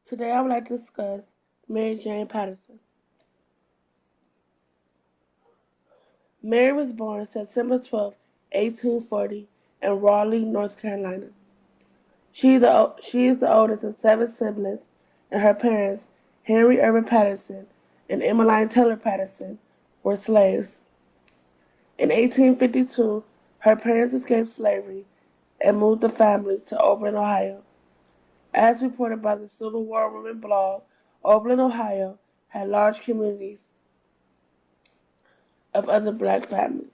Today I would like to discuss Mary Jane Patterson. Mary was born September 12, 1840 in Raleigh, North Carolina. She is the oldest of seven siblings, and her parents, Henry Irving Patterson and Emmeline Taylor Patterson, were slaves. In 1852, her parents escaped slavery and moved the family to Oberlin, Ohio. As reported by the Civil War Women blog, Oberlin, Ohio had large communities of other black families.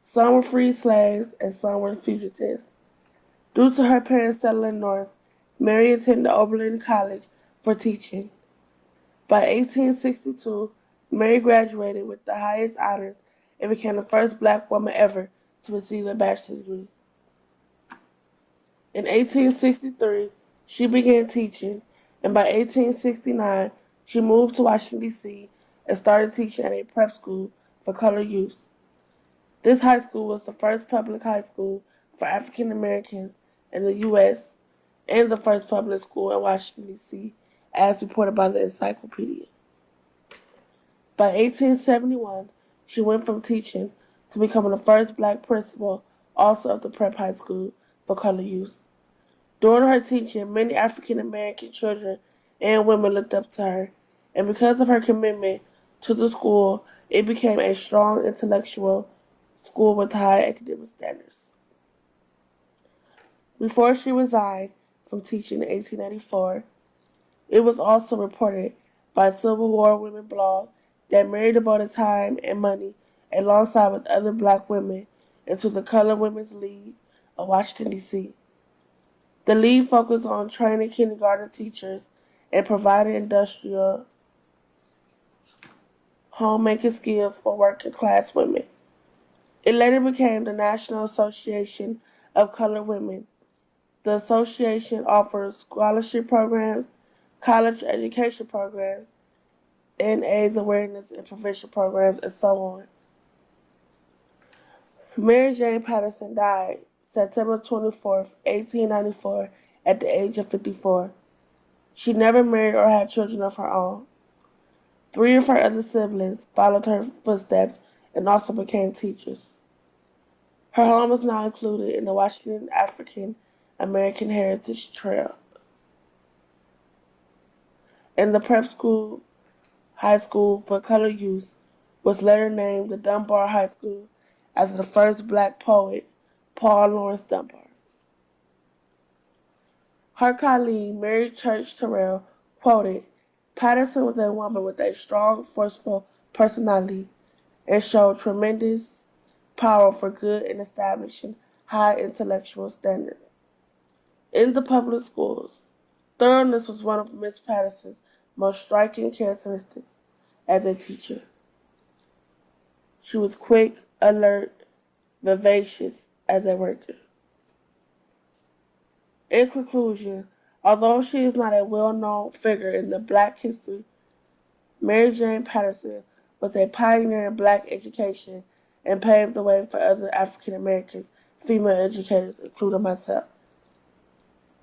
Some were free slaves and some were fugitives. Due to her parents settling north, Mary attended Oberlin College for teaching. By 1862, Mary graduated with the highest honors and became the first black woman ever to receive a bachelor's degree. In 1863, she began teaching, and by 1869, she moved to Washington, D.C. and started teaching at a prep school for colored youth. This high school was the first public high school for African Americans in the U.S. and the first public school in Washington, D.C., as reported by the encyclopedia. By 1871, she went from teaching to becoming the first black principal, also of the prep high school for colored youth. During her teaching, many African American children and women looked up to her, and because of her commitment to the school, it became a strong intellectual school with high academic standards. Before she resigned from teaching in 1894, it was also reported by Civil War Women blog that Mary devoted time and money alongside with other black women into the Colored Women's League of Washington, D.C. The league focused on training kindergarten teachers and providing industrial homemaking skills for working class women. It later became the National Association of Colored Women. The association offers scholarship programs, college education programs, and AIDS awareness and prevention programs, and so on. Mary Jane Patterson died September 24, 1894, at the age of 54. She never married or had children of her own. Three of her other siblings followed her footsteps and also became teachers. Her home is now included in the Washington African American Heritage Trail. And the prep school high school for colored youth was later named the Dunbar High School after the first black poet, Paul Laurence Dunbar. Her colleague, Mary Church Terrell, quoted, "Patterson was a woman with a strong, forceful personality and showed tremendous power for good in establishing high intellectual standards. In the public schools, thoroughness was one of Miss Patterson's most striking characteristics as a teacher. She was quick, alert, vivacious as a worker." In conclusion, although she is not a well-known figure in the black history, Mary Jane Patterson was a pioneer in black education and paved the way for other African American female educators, including myself.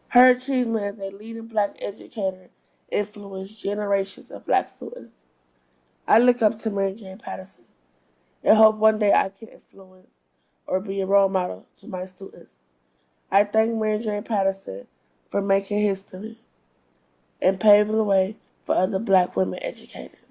Her achievement as a leading black educator influenced generations of black students. I look up to Mary Jane Patterson and hope one day I can influence or be a role model to my students. I thank Mary Jane Patterson for making history and paving the way for other black women educators.